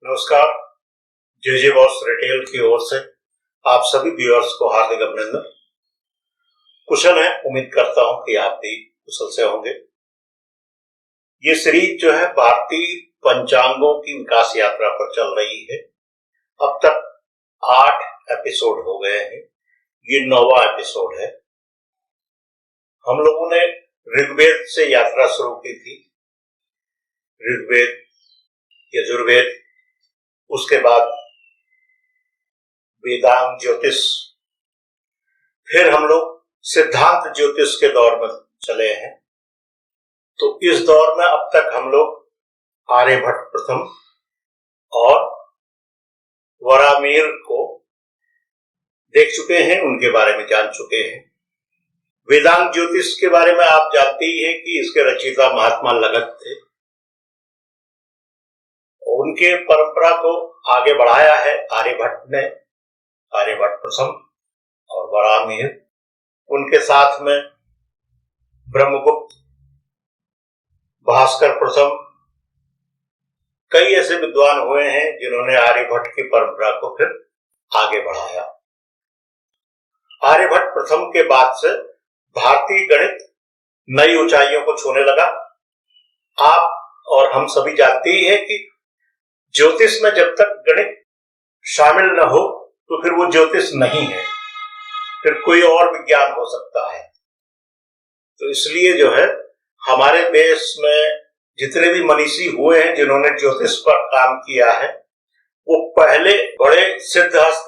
नमस्कार। जे boss retail की ओर से आप सभी व्यूअर्स को हार्दिक अभिनंदन। कुशल हैं, उम्मीद करता हूं कि आप भी कुशल से होंगे। ये सीरीज जो है भारतीय पंचांगों की विकास यात्रा पर चल रही है। अब तक 8 एपिसोड हो गए हैं, ये 9वां एपिसोड है। हम लोगों ने ऋग्वेद से यात्रा शुरू की थी। ऋग्वेद, यजुर्वेद, उसके बाद वेदांग ज्योतिष, फिर हम लोग सिद्धांत ज्योतिष के दौर में चले हैं। तो इस दौर में अब तक हम लोग आर्यभट्ट प्रथम और वरामिर को देख चुके हैं, उनके बारे में जान चुके हैं। वेदांग ज्योतिष के बारे में आप जानते ही हैं कि इसके रचयिता महात्मा लगत थे। उनके परंपरा को आगे बढ़ाया है आर्यभट्ट ने, आर्यभट्ट प्रथम और वरामिर। उनके साथ में ब्रह्मगुप्त, भास्कर प्रथम, कई ऐसे विद्वान हुए हैं जिन्होंने आर्यभट्ट की परंपरा को फिर आगे बढ़ाया। आर्यभट्ट प्रथम के बाद से भारतीय गणित नई ऊंचाइयों को छूने लगा। आप और हम सभी जानते ही हैं कि ज्योतिष में जब तक गणित शामिल न हो तो फिर वो ज्योतिष नहीं है, फिर कोई और विज्ञान हो सकता है। तो इसलिए जो है हमारे देश में जितने भी मनीषी हुए हैं जिन्होंने ज्योतिष पर काम किया है, वो पहले बड़े सिद्धहस्त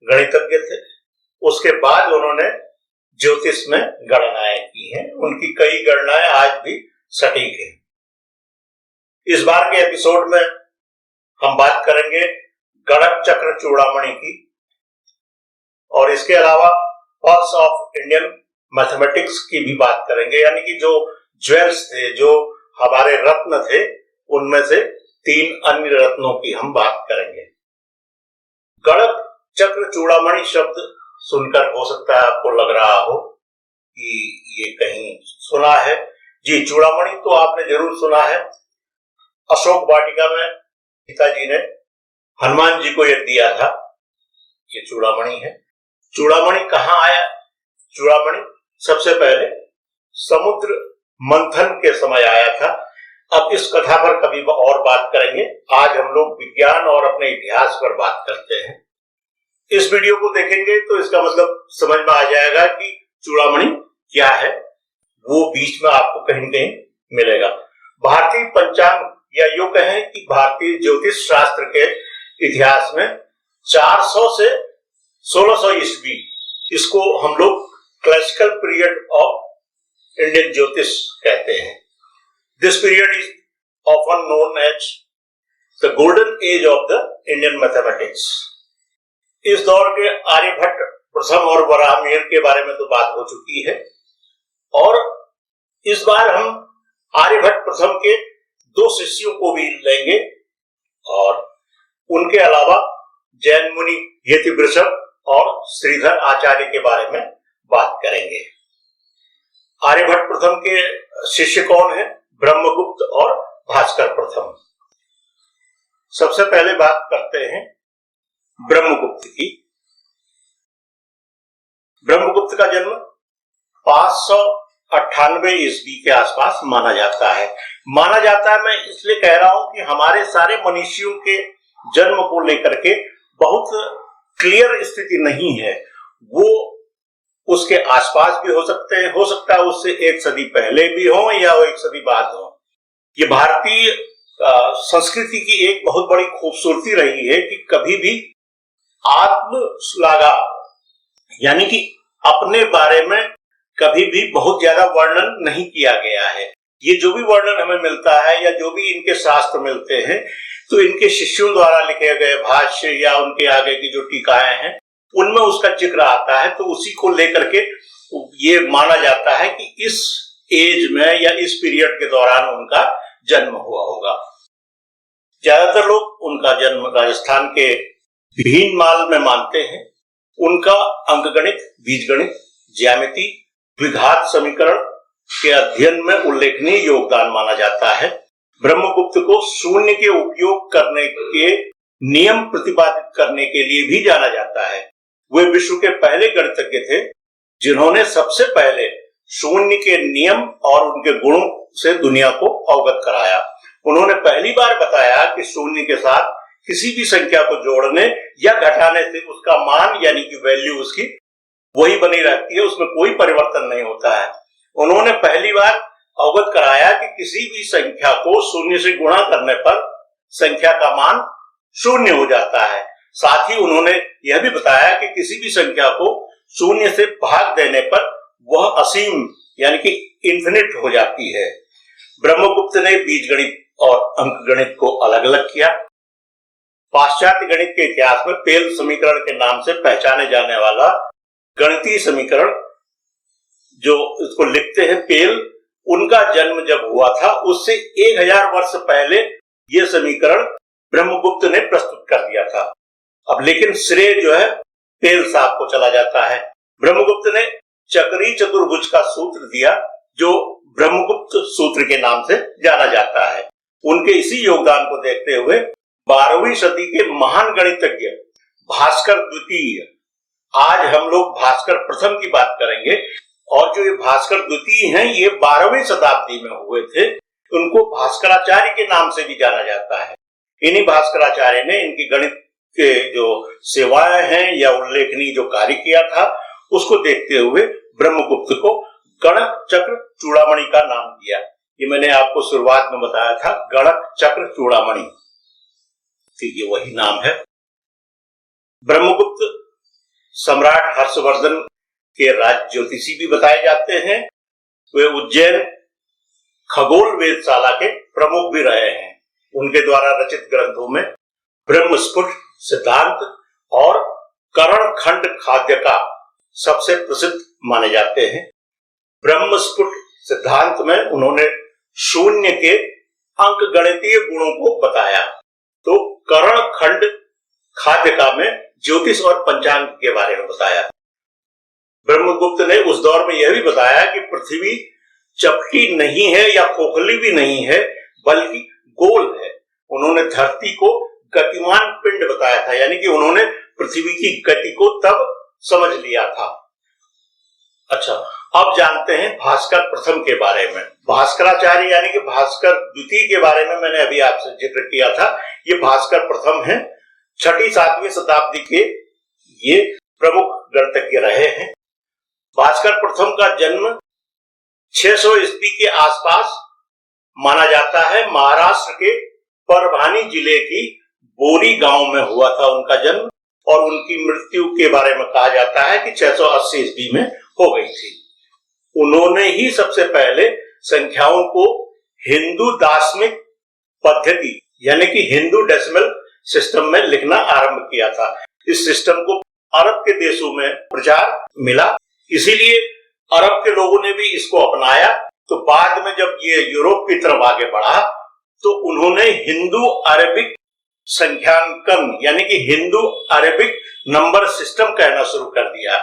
गणितज्ञ थे। उसके बाद उन्होंने ज्योतिष में गणनाएं की हैं। उनकी कई गणनाएं आज भी सटीक हैं। इस बार के एपिसोड में हम बात करेंगे गणक चक्र चूड़ामणि की, और इसके अलावा पल्स ऑफ इंडियन मैथमेटिक्स की भी बात करेंगे। यानी कि जो ज्वेल्स थे, जो हमारे रत्न थे, उनमें से 3 अन्य रत्नों की हम बात करेंगे। गणक चक्र चूड़ामणि शब्द सुनकर हो सकता है आपको लग रहा हो कि ये कहीं सुना है। जी, चूड़ामणि तो आपने जरूर सुना है। अशोक वाटिका में पिताजी ने हनुमान जी को ये दिया था। ये चूड़ामणि है। चूड़ामणि कहाँ आया? चूड़ामणि सबसे पहले समुद्र मंथन के समय आया था। अब इस कथा पर कभी और बात करेंगे। आज हम लोग विज्ञान और अपने इतिहास पर बात करते हैं। इस वीडियो को देखेंगे तो इसका मतलब समझ में आ जाएगा कि चूड़ामणि क्या है। वो बीच में आपको कहीं न कहीं मिलेगा। भारतीय पंचांग या यूं कहें कि भारतीय ज्योतिष शास्त्र के इतिहास में 400 से 1600 ईस्वी, इसको हम लोग क्लासिकल पीरियड ऑफ इंडियन ज्योतिष कहते हैं। This period is often known as the golden age of the Indian mathematics. इस दौर के आर्यभट्ट प्रथम और वरामिर के बारे में तो बात हो चुकी है, और इस बार हम आर्यभट्ट प्रथम के 2 शिष्यों को भी लेंगे, और उनके अलावा जैन मुनि यतिवृषभ और श्रीधर आचार्य के बारे में बात करेंगे। आर्यभट्ट प्रथम के शिष्य कौन है? ब्रह्मगुप्त और भास्कर प्रथम। सबसे पहले बात करते हैं ब्रह्मगुप्त की। ब्रह्मगुप्त का जन्म 598 ईस्वी के आसपास माना जाता है। मैं इसलिए कह रहा हूं कि हमारे सारे मनीषियों के जन्म को लेकर के बहुत क्लियर स्थिति नहीं है। वो उसके आसपास भी हो सकते हैं, हो सकता है उससे 1 सदी पहले भी हो या 1 सदी बाद हो। ये भारतीय संस्कृति की एक बहुत बड़ी खूबसूरती रही है कि कभी भी आत्मश्लाघा, यानी कि अपने बारे में कभी भी बहुत ज्यादा वर्णन नहीं किया गया है। ये जो भी वर्णन हमें मिलता है या जो भी इनके शास्त्र मिलते हैं, तो इनके शिष्यों द्वारा लिखे गए भाष्य या उनके आगे की जो टीकाएं हैं, उनमें उसका जिक्र आता है। तो उसी को लेकर के ये माना जाता है कि इस एज में या इस पीरियड के दौरान उनका जन्म हुआ होगा। ज्यादातर लोग उनका जन्म राजस्थान के भीनमाल में मानते हैं। उनका अंकगणित, बीजगणित, ज्यामिति, द्विघात समीकरण के अध्ययन में उल्लेखनीय योगदान माना जाता है। ब्रह्मगुप्त को शून्य के उपयोग करने के नियम प्रतिपादित करने के लिए भी जाना जाता है। वे विश्व के पहले गणितज्ञ थे जिन्होंने सबसे पहले शून्य के नियम और उनके गुणों से दुनिया को अवगत कराया। उन्होंने पहली बार बताया कि शून्य के साथ किसी भी संख्या को जोड़ने या घटाने से उसका मान यानी कि वैल्यू उसकी वही बनी रहती है, उसमें कोई परिवर्तन नहीं होता है। उन्होंने पहली बार अवगत कराया कि किसी भी संख्या को शून्य से गुणा करने पर संख्या का मान शून्य हो जाता है। साथ ही उन्होंने यह भी बताया कि किसी भी संख्या को शून्य से भाग देने पर वह असीम यानी कि इन्फिनिट हो जाती है। ब्रह्मगुप्त ने बीजगणित और अंकगणित को अलग अलग किया। पाश्चात्य गणित के इतिहास में पेल समीकरण के नाम से पहचाने जाने वाला गणितीय समीकरण जो इसको लिखते हैं पेल, उनका जन्म जब हुआ था उससे 1000 वर्ष पहले यह समीकरण ब्रह्मगुप्त ने प्रस्तुत कर दिया था। अब लेकिन श्रेय जो है पेल साहब को चला जाता है। ब्रह्मगुप्त ने चक्री चतुर्भुज का सूत्र दिया जो ब्रह्मगुप्त सूत्र के नाम से जाना जाता है। उनके इसी योगदान को देखते हुए 12वीं सदी के महान गणितज्ञ भास्कर द्वितीय, आज हम लोग भास्कर प्रथम की बात करेंगे, और जो ये भास्कर द्वितीय हैं ये 12वीं शताब्दी में हुए थे। उनको भास्कराचार्य के नाम से भी जाना जाता है। इन्हीं भास्कराचार्य ने इनकी गणित के जो सेवाएं हैं या उल्लेखनीय जो कार्य किया था उसको देखते हुए ब्रह्मगुप्त को गणक चक्र चूड़ामणि का नाम दिया। ये मैंने आपको शुरुआत में बताया था, गणक चक्र चूड़ामणि, ये वही नाम है। ब्रह्मगुप्त सम्राट हर्षवर्धन के राज ज्योतिषी भी बताए जाते हैं। वे उज्जैन खगोल वेदशाला के प्रमुख भी रहे हैं। उनके द्वारा रचित ग्रंथों में ब्रह्मस्फुट सिद्धांत और करण खंड खाद्य का सबसे प्रसिद्ध माने जाते हैं। ब्रह्मस्फुट सिद्धांत में उन्होंने शून्य के अंकगणितीय गुणों को बताया, तो करण खंड खाद्य का में ज्योतिष और पंचांग के बारे में बताया। ब्रह्मगुप्त ने उस दौर में यह भी बताया कि पृथ्वी चपटी नहीं है या खोखली भी नहीं है बल्कि गोल है। उन्होंने धरती को गतिमान पिंड बताया था, यानी कि उन्होंने पृथ्वी की गति को तब समझ लिया था। अच्छा, अब जानते हैं भास्कर प्रथम के बारे में। भास्कराचार्य यानी कि भास्कर द्वितीय के बारे में मैंने अभी आपसे जिक्र किया था। ये भास्कर प्रथम है, 6वीं-7वीं शताब्दी के ये प्रमुख गणितज्ञ रहे हैं। भास्कर प्रथम का जन्म 600 ईस्वी के आसपास माना जाता है। महाराष्ट्र के परभणी जिले की बोरी गांव में हुआ था उनका जन्म, और उनकी मृत्यु के बारे में कहा जाता है कि 680 ईस्वी में हो गई थी। उन्होंने ही सबसे पहले संख्याओं को हिंदू दाशमिक पद्धति यानी कि हिंदू डेसिमल सिस्टम में लिखना आरंभ किया था। इस सिस्टम को अरब के देशों में प्रचार मिला, इसीलिए अरब के लोगों ने भी इसको अपनाया। तो बाद में जब ये यूरोप की तरफ आगे बढ़ा तो उन्होंने हिंदू अरेबिक संख्यांकन यानी कि हिंदू अरेबिक नंबर सिस्टम कहना शुरू कर दिया।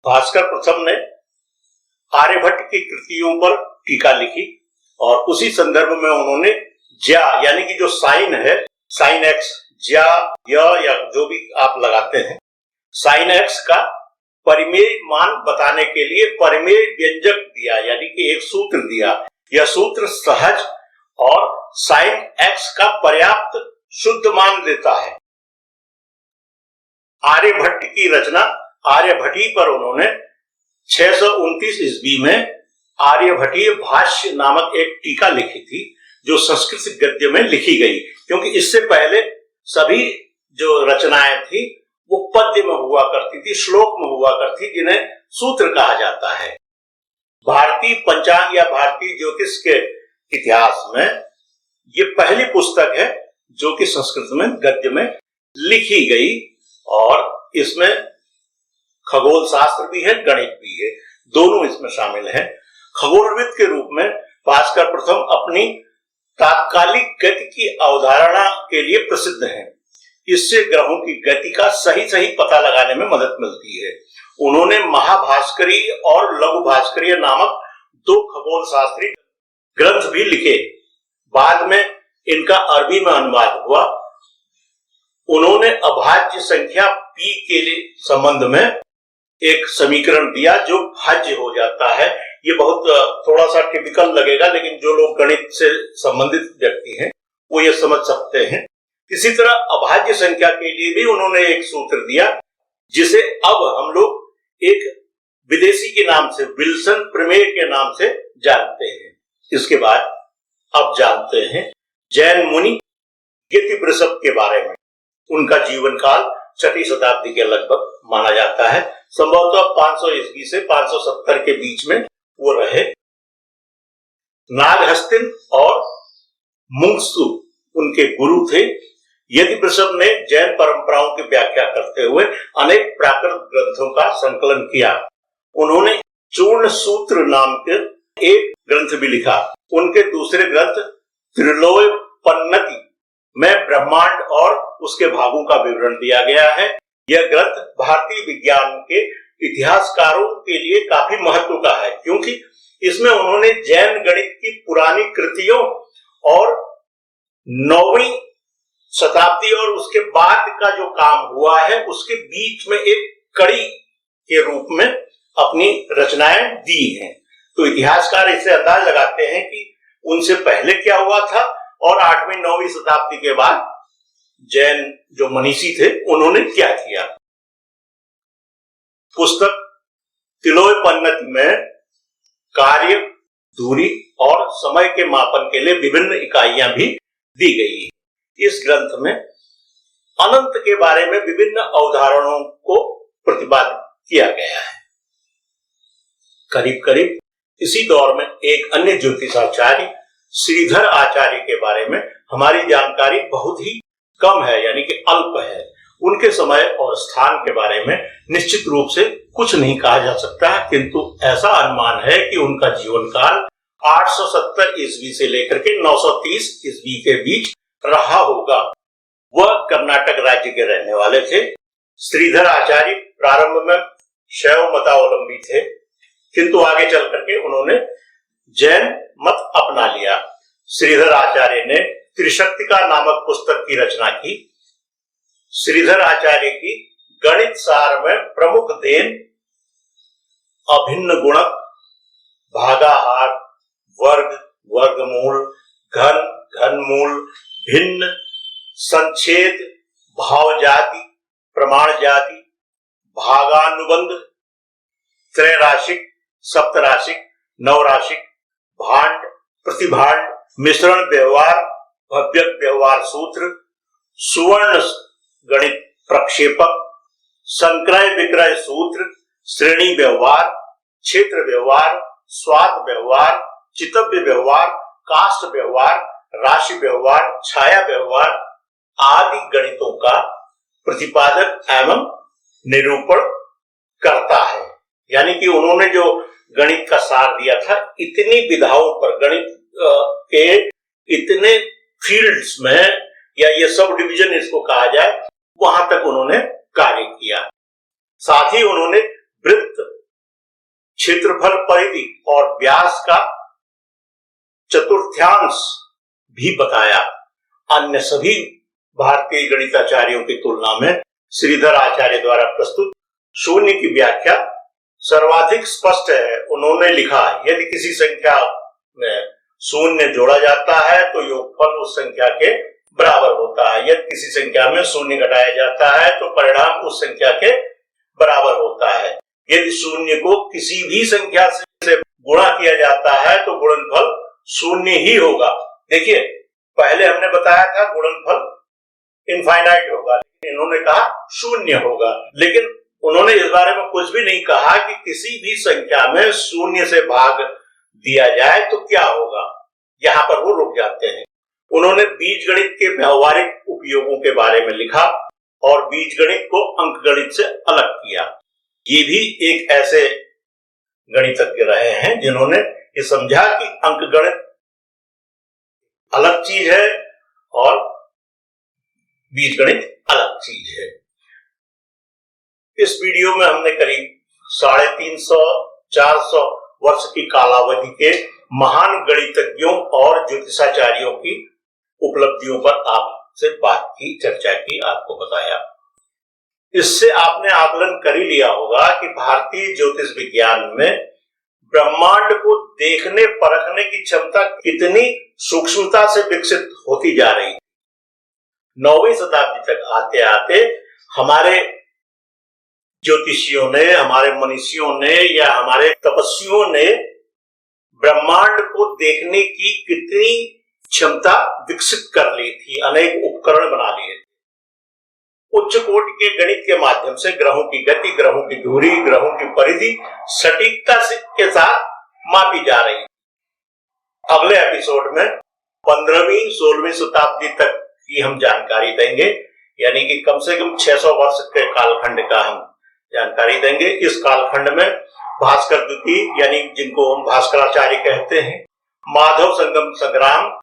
भास्कर प्रथम ने आर्यभट्ट की कृतियों पर टीका लिखी और उसी संदर्भ में उन्होंने ज्या यानी कि जो साइन है, साइन एक्स, ज्या या जो भी आप लगाते हैं, साइन एक्स का परिमेय मान बताने के लिए परिमेय व्यंजक दिया, यानी कि एक सूत्र दिया। यह सूत्र सहज और साइन एक्स का पर्याप्त शुद्ध मान देता है। आर्यभट्ट की रचना आर्यभट्टी पर उन्होंने 629 ईस्वी में आर्यभट्टीय भाष्य नामक एक टीका लिखी थी, जो संस्कृत गद्य में लिखी गई, क्योंकि इससे पहले सभी जो रचनाएं थी वो पद्य में हुआ करती थी, श्लोक में हुआ करती, जिन्हें सूत्र कहा जाता है। भारतीय पंचांग या भारतीय ज्योतिष के इतिहास में ये पहली पुस्तक है जो कि संस्कृत में गद्य में लिखी गई, और इसमें खगोल शास्त्र भी है, गणित भी है, दोनों इसमें शामिल हैं। खगोलविद के रूप में भास्कर प्रथम अपनी तात्कालिक गति की अवधारणा के लिए प्रसिद्ध हैं। इससे ग्रहों की गति का सही पता लगाने में मदद मिलती है। उन्होंने महाभास्करीय और लघु भास्करीय नामक 2 खगोल शास्त्री ग्रंथ भी लिखे। बाद में इनका अरबी में अनुवाद हुआ। उन्होंने अभाज्य संख्या p के लिए संबंध में एक समीकरण दिया जो भाज्य हो जाता है। ये बहुत थोड़ा सा टिपिकल लगेगा, लेकिन जो लोग गणित से संबंधित व्यक्ति हैं वो ये समझ सकते हैं। इसी तरह अभाज्य संख्या के लिए भी उन्होंने एक सूत्र दिया, जिसे अब हम लोग एक विदेशी के नाम से, विल्सन प्रमेय के नाम से जानते हैं। इसके बाद अब जानते हैं जैन मुनि यतिवृषभ के बारे में। उनका जीवन काल 6वीं शताब्दी के लगभग माना जाता है। संभवतः 500 ईस्वी से 570 के बीच में वो रहे। नागहस्तिन और मुंगसु उनके गुरु थे। यतिवृषभ ने जैन परंपराओं की व्याख्या करते हुए अनेक प्राकृत ग्रंथों का संकलन किया। उन्होंने चूर्ण सूत्र नाम के एक ग्रंथ भी लिखा। उनके दूसरे ग्रंथ त्रिलोकपन्नति में ब्रह्मांड और उसके भागों का विवरण दिया गया है। यह ग्रंथ भारतीय विज्ञान के इतिहासकारों के लिए काफी महत्व का है, क्योंकि इसमें उन्होंने जैन गणित की पुरानी कृतियों और 9वीं शताब्दी और उसके बाद का जो काम हुआ है उसके बीच में एक कड़ी के रूप में अपनी रचनाएं दी हैं। तो इतिहासकार इससे अंदाज लगाते हैं कि उनसे पहले क्या हुआ था और 8वीं 9वीं शताब्दी के बाद जैन जो मनीषी थे उन्होंने क्या किया। पुस्तक त्रिलोकपन्नति में कार्य, दूरी और समय के मापन के लिए विभिन्न इकाइयां भी दी गई है। इस ग्रंथ में अनंत के बारे में विभिन्न अवधारणाओं को प्रतिपादित किया गया है। करीब करीब इसी दौर में एक अन्य ज्योतिषाचार्य श्रीधर आचार्य के बारे में हमारी जानकारी बहुत ही कम है, यानी कि अल्प है। उनके समय और स्थान के बारे में निश्चित रूप से कुछ नहीं कहा जा सकता, किंतु ऐसा अनुमान है कि उनका जीवन काल 870 ईस्वी से लेकर के 930 ईस्वी के बीच रहा होगा। वह कर्नाटक राज्य के रहने वाले थे। श्रीधर आचार्य प्रारंभ में शैव मतावलंबी थे, किंतु आगे चल करके उन्होंने जैन मत अपना लिया। श्रीधर आचार्य ने त्रिशक्तिका नामक पुस्तक की रचना की। श्रीधर आचार्य की गणित सार में प्रमुख देन अभिन्न गुणक, भागाहार, वर्ग, वर्गमूल, घन, घनमूल, भिन्न, संच्छेद, भाव जाति, प्रमाण जाति, भागानुबंध, त्रैराशिक, सप्तराशिक, नवराशिक, भांड, प्रतिभांड, मिश्रण व्यवहार, भव्यक व्यवहार सूत्र, सुवर्ण गणित प्रक्षेपक, संक्रय विक्रय सूत्र, श्रेणी व्यवहार, क्षेत्र व्यवहार, स्वाद व्यवहार, चितव्य व्यवहार, काष्ठ व्यवहार, राशि व्यवहार, छाया व्यवहार आदि गणितों का प्रतिपादक एवं निरूपण करता है। यानी कि उन्होंने जो गणित का सार दिया था, इतनी विधाओं पर, गणित के इतने फील्ड्स में, या ये सब डिवीजन इसको कहा जाए, वहां तक उन्होंने कार्य किया। साथ ही उन्होंने वृत्त, क्षेत्रफल, परिधि और व्यास का चतुर्थांश भी बताया। अन्य सभी भारतीय गणिताचार्यों की तुलना में श्रीधर आचार्य द्वारा प्रस्तुत शून्य की व्याख्या सर्वाधिक स्पष्ट है। उन्होंने लिखा, यदि किसी संख्या में शून्य जोड़ा जाता है तो योगफल उस संख्या के बराबर होता है। यदि किसी संख्या में शून्य घटाया जाता है तो परिणाम उस संख्या के बराबर होता है। यदि शून्य को किसी भी संख्या से गुणा किया जाता है तो गुणनफल शून्य ही होगा। देखिए, पहले हमने बताया था गुणनफल इनफाइनाइट होगा, लेकिन इन्होंने कहा शून्य होगा। लेकिन उन्होंने इस बारे में कुछ भी नहीं कहा कि किसी भी संख्या में शून्य से भाग दिया जाए तो क्या होगा। यहाँ पर वो रुक जाते हैं। उन्होंने बीजगणित के व्यवहारिक उपयोगों के बारे में लिखा और बीजगणित को अंकगणित से अलग किया। ये भी एक ऐसे गणितज्ञ रहे हैं जिन्होंने ये समझा कि अंकगणित अलग चीज है और बीजगणित अलग चीज है। इस वीडियो में हमने करीब 350-400 वर्ष की कालावधि के महान गणितज्ञों और ज्योतिषाचार्यों की उपलब्धियों पर आप से बात की, चर्चा की, आपको बताया। इससे आपने आकलन कर ही लिया होगा कि भारतीय ज्योतिष विज्ञान में ब्रह्मांड को देखने परखने की क्षमता कितनी सूक्ष्मता से विकसित होती जा रही है। 9वीं शताब्दी तक आते आते हमारे ज्योतिषियों ने, हमारे मनीषियों ने या हमारे तपस्वियों ने ब्रह्मांड को देखने की कितनी क्षमता विकसित कर ली थी, अनेक उपकरण बना लिए थे। उच्च कोटि के गणित के माध्यम से ग्रहों की गति, ग्रहों की दूरी, ग्रहों की परिधि सटीकता के साथ मापी जा रही। अगले एपिसोड में 15वीं 16वीं शताब्दी तक की हम जानकारी देंगे, यानी कि कम से कम 600 वर्ष के कालखंड का हम जानकारी देंगे। इस कालखंड में भास्कर द्वितीय, यानी जिनको हम भास्कराचार्य कहते हैं, माधव संगम संग्राम,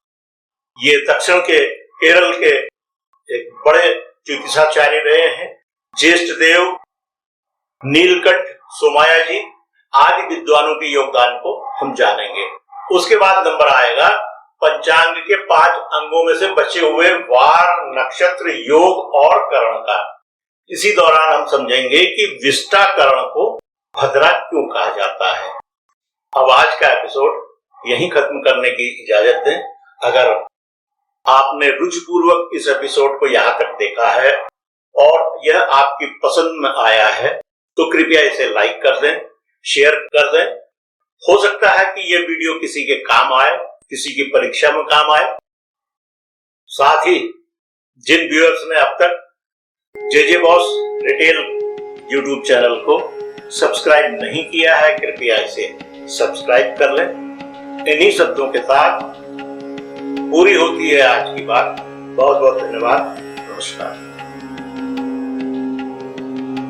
ये दक्षिण के केरल के एक बड़े ज्योतिषाचार्य रहे हैं। ज्येष्ठ देव, नीलकंठ, सोमाया जी आदि विद्वानों के योगदान को हम जानेंगे। उसके बाद नंबर आएगा पंचांग के 5 अंगों में से बचे हुए वार, नक्षत्र, योग और करण का। इसी दौरान हम समझेंगे कि विष्टा करण को भद्रा क्यों कहा जाता है। अब आज का एपिसोड यहीं खत्म करने की इजाजत दें। अगर आपने रुचिपूर्वक इस एपिसोड को यहां तक देखा है और यह आपकी पसंद में आया है तो कृपया इसे लाइक कर दें, शेयर कर दें। हो सकता है कि यह वीडियो किसी के काम आए, किसी की परीक्षा में काम आए। साथ ही जिन व्यूअर्स ने अब तक जे बॉस रिटेल यूट्यूब चैनल को सब्सक्राइब नहीं किया है, कृपया इसे सब्सक्राइब कर लें। इन्हीं शब्दों के साथ पूरी होती है आज की बात। बहुत बहुत धन्यवाद। नमस्कार।